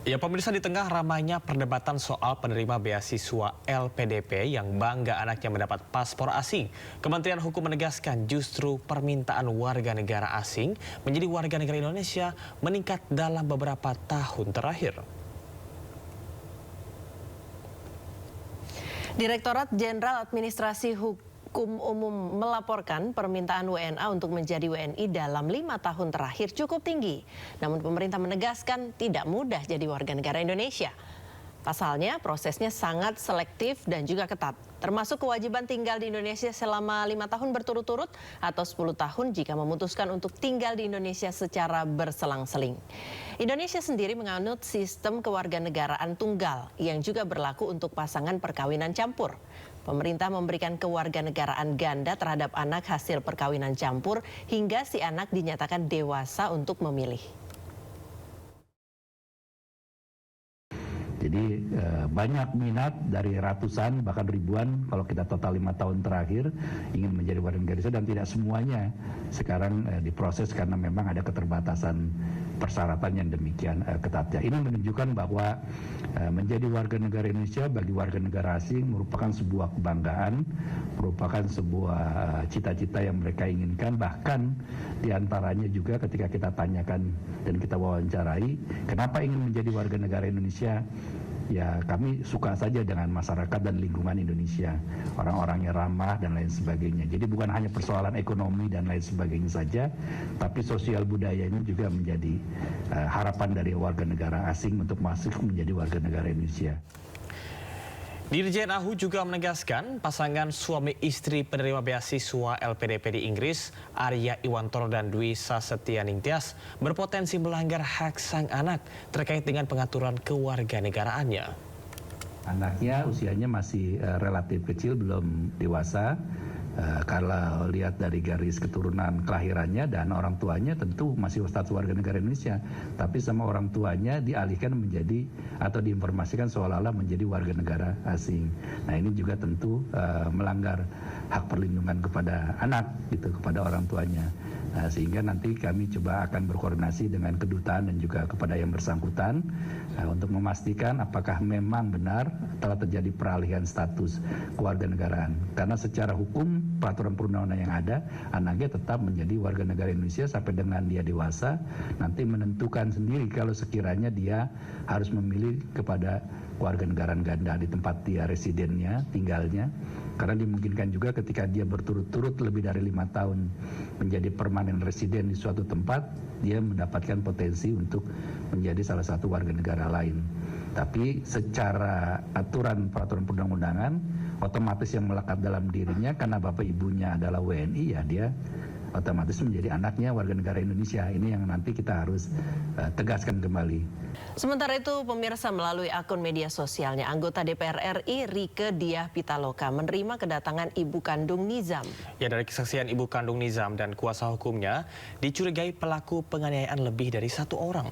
Ya, pemirsa, di tengah ramainya perdebatan soal penerima beasiswa LPDP yang bangga anaknya mendapat paspor asing, Kementerian Hukum menegaskan justru permintaan warga negara asing menjadi warga negara Indonesia meningkat dalam beberapa tahun terakhir. Direktorat Jenderal Administrasi Hukum Umum melaporkan permintaan WNA untuk menjadi WNI dalam 5 tahun terakhir cukup tinggi. Namun pemerintah menegaskan tidak mudah jadi warga negara Indonesia. Pasalnya prosesnya sangat selektif dan juga ketat, termasuk kewajiban tinggal di Indonesia selama 5 tahun berturut-turut atau 10 tahun jika memutuskan untuk tinggal di Indonesia secara berselang-seling. Indonesia sendiri menganut sistem kewarganegaraan tunggal yang juga berlaku untuk pasangan perkawinan campur. Pemerintah memberikan kewarganegaraan ganda terhadap anak hasil perkawinan campur hingga si anak dinyatakan dewasa untuk memilih. Jadi banyak minat dari ratusan bahkan ribuan kalau kita total 5 tahun terakhir ingin menjadi warga negara Indonesia, dan tidak semuanya sekarang diproses karena memang ada keterbatasan persyaratan yang demikian ketatnya. Ini menunjukkan bahwa menjadi warga negara Indonesia bagi warga negara asing merupakan sebuah kebanggaan, merupakan sebuah cita-cita yang mereka inginkan. Bahkan diantaranya juga ketika kita tanyakan dan kita wawancarai, kenapa ingin menjadi warga negara Indonesia? Ya, kami suka saja dengan masyarakat dan lingkungan Indonesia, orang-orangnya ramah dan lain sebagainya. Jadi bukan hanya persoalan ekonomi dan lain sebagainya saja, tapi sosial budaya ini juga menjadi harapan dari warga negara asing untuk masuk menjadi warga negara Indonesia. Dirjen AHU juga menegaskan pasangan suami istri penerima beasiswa LPDP di Inggris, Arya Iwantoro dan Dwi Sasetyaning Tias, berpotensi melanggar hak sang anak terkait dengan pengaturan kewarganegaraannya. Anaknya usianya masih relatif kecil, belum dewasa. Kalau lihat dari garis keturunan kelahirannya dan orang tuanya tentu masih status warga negara Indonesia, tapi sama orang tuanya dialihkan menjadi atau diinformasikan seolah-olah menjadi warga negara asing. Nah, ini juga tentu melanggar hak perlindungan kepada anak, gitu, kepada orang tuanya. Nah, sehingga nanti kami coba akan berkoordinasi dengan kedutaan dan juga kepada yang bersangkutan untuk memastikan apakah memang benar telah terjadi peralihan status kewarganegaraan. Karena secara hukum peraturan perundang-undangan yang ada, anaknya tetap menjadi warga negara Indonesia sampai dengan dia dewasa, nanti menentukan sendiri kalau sekiranya dia harus memilih kepada kewarganegaraan ganda di tempat dia residennya, tinggalnya. Karena dimungkinkan juga ketika dia berturut-turut lebih dari 5 tahun menjadi permanen residen di suatu tempat, dia mendapatkan potensi untuk menjadi salah satu warga negara lain. Tapi secara aturan peraturan perundang-undangan, otomatis yang melekat dalam dirinya karena bapak ibunya adalah WNI, ya dia otomatis menjadi anaknya warga negara Indonesia. Ini yang nanti kita harus tegaskan kembali. Sementara itu, pemirsa, melalui akun media sosialnya, anggota DPR RI Rieke Diah Pitaloka menerima kedatangan ibu kandung Nizam. Ya, dari kesaksian ibu kandung Nizam dan kuasa hukumnya, dicurigai pelaku penganiayaan lebih dari 1 orang.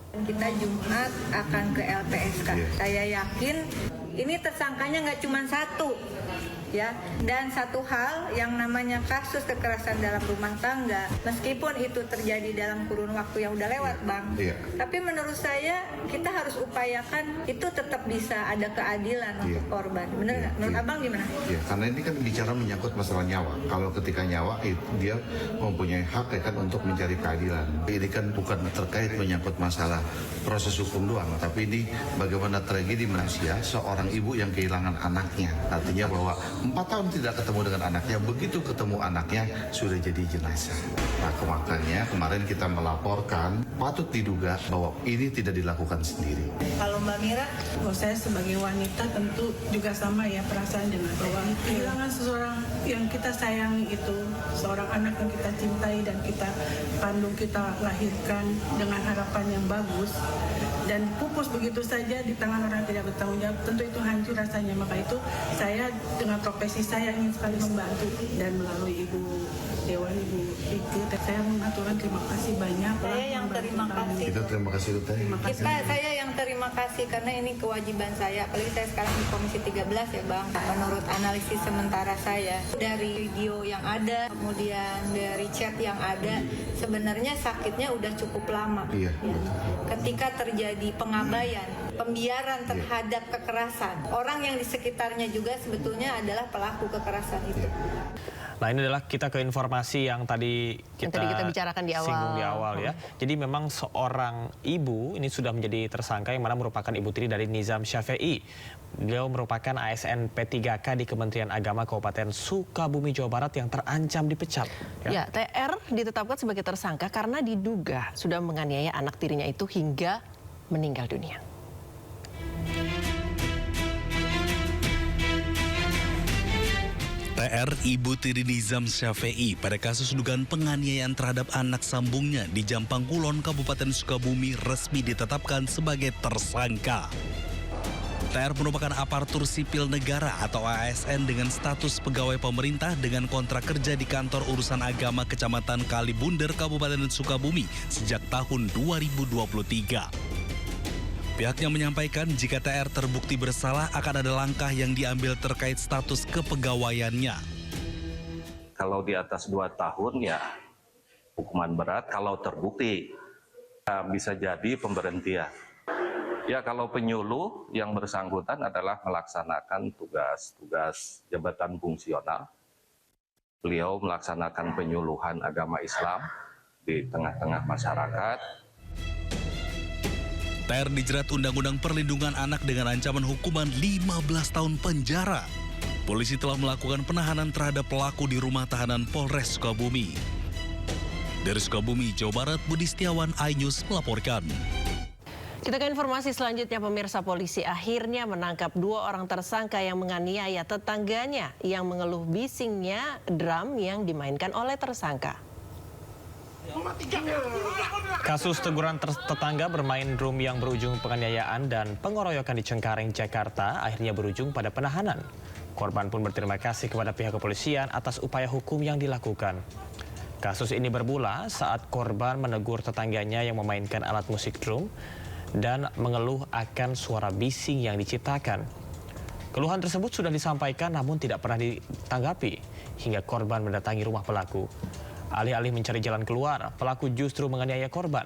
Kita Jumat akan ke LPSK. Saya yakin ini tersangkanya nggak cuma 1. Ya, dan satu hal yang namanya kasus kekerasan dalam rumah tangga, meskipun itu terjadi dalam kurun waktu yang udah lewat, Bang, tapi menurut saya kita harus upayakan itu tetap bisa ada keadilan untuk korban. Bener nggak? Menurut Abang gimana? Ya, karena ini kan bicara menyangkut masalah nyawa. Kalau ketika nyawa dia mempunyai hak ya kan untuk mencari keadilan. Ini kan bukan terkait menyangkut masalah proses hukum doang, tapi ini bagaimana tragedi manusia seorang ibu yang kehilangan anaknya. Artinya bahwa 4 tahun tidak ketemu dengan anaknya, begitu ketemu anaknya sudah jadi jenazah. Nah, makanya kemarin kita melaporkan, patut diduga bahwa ini tidak dilakukan sendiri. Kalau Mbak Mira, saya sebagai wanita tentu juga sama ya perasaan dengan bahwa kehilangan seseorang yang kita sayangi itu, seorang anak yang kita cintai dan kita kandung, kita lahirkan dengan harapan yang bagus, dan pupus begitu saja di tangan orang tidak bertanggung jawab, tentu itu hancur rasanya. Maka itu saya dengan profesi saya ingin sekali membantu, dan melalui Ibu Dewan, Ibu Rieke, saya mengaturkan terima kasih banyak. Saya yang terima kasih. Kita terima kasih, Saya yang yang terima kasih karena ini kewajiban saya. Apalagi saya sekarang di Komisi 13 ya Bang. Menurut analisis sementara saya dari video yang ada, kemudian dari chat yang ada, sebenarnya sakitnya udah cukup lama. Iya. Ya. Ketika terjadi pengabaian, pembiaran terhadap kekerasan, orang yang di sekitarnya juga sebetulnya adalah pelaku kekerasan itu. Nah, ini adalah kita ke informasi yang tadi kita bicarakan di awal. singgung di awal ya. Jadi memang seorang ibu ini sudah menjadi tersangka yang mana merupakan ibu tiri dari Nizam Syafei. Beliau merupakan ASN P3K di Kementerian Agama Kabupaten Sukabumi, Jawa Barat yang terancam dipecat. Ya, TR ditetapkan sebagai tersangka karena diduga sudah menganiaya anak tirinya itu hingga meninggal dunia. TR ibu tiri Nizam Syafei pada kasus dugaan penganiayaan terhadap anak sambungnya di Jampang Kulon, Kabupaten Sukabumi resmi ditetapkan sebagai tersangka. TR merupakan aparatur sipil negara atau ASN dengan status pegawai pemerintah dengan kontrak kerja di Kantor Urusan Agama Kecamatan Kalibunder, Kabupaten Sukabumi sejak tahun 2023. Pihaknya menyampaikan jika TR terbukti bersalah akan ada langkah yang diambil terkait status kepegawaiannya. Kalau di atas 2 tahun ya hukuman berat, kalau terbukti bisa jadi pemberhentian. Ya kalau penyuluh yang bersangkutan adalah melaksanakan tugas jabatan fungsional. Beliau melaksanakan penyuluhan agama Islam di tengah-tengah masyarakat. TR dijerat Undang-Undang Perlindungan Anak dengan ancaman hukuman 15 tahun penjara. Polisi telah melakukan penahanan terhadap pelaku di rumah tahanan Polres Sukabumi. Dari Sukabumi, Jawa Barat, Budi Setiawan, iNews melaporkan. Kita ke informasi selanjutnya, pemirsa. Polisi akhirnya menangkap 2 orang tersangka yang menganiaya tetangganya yang mengeluh bisingnya drum yang dimainkan oleh tersangka. Kasus teguran tetangga bermain drum yang berujung penganiayaan dan pengoroyokan di Cengkareng, Jakarta akhirnya berujung pada penahanan. Korban pun berterima kasih kepada pihak kepolisian atas upaya hukum yang dilakukan. Kasus ini bermula saat korban menegur tetangganya yang memainkan alat musik drum dan mengeluh akan suara bising yang diciptakan. Keluhan tersebut sudah disampaikan namun tidak pernah ditanggapi hingga korban mendatangi rumah pelaku. Alih-alih mencari jalan keluar, pelaku justru menganiaya korban.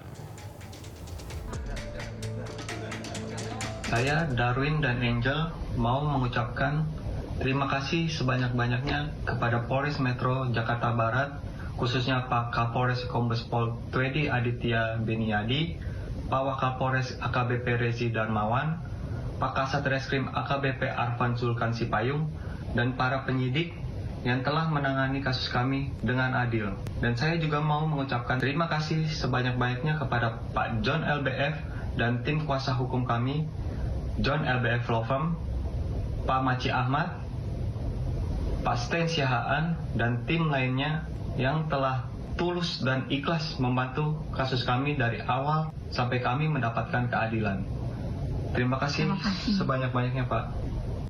Saya, Darwin dan Angel, mau mengucapkan terima kasih sebanyak-banyaknya kepada Polres Metro Jakarta Barat, khususnya Pak Kapolres Kombes Pol Twedi Aditya Beniadi, Pak Wakapolres AKBP Rezi Darmawan, Pak Kasat Reskrim AKBP Arfan Zulkan Sipayung, dan para penyidik yang telah menangani kasus kami dengan adil. Dan saya juga mau mengucapkan terima kasih sebanyak-banyaknya kepada Pak John LBF dan tim kuasa hukum kami, John LBF Law Firm, Pak Maci Ahmad, Pak Sten Siahaan, dan tim lainnya yang telah tulus dan ikhlas membantu kasus kami dari awal sampai kami mendapatkan keadilan. Terima kasih sebanyak-banyaknya, Pak.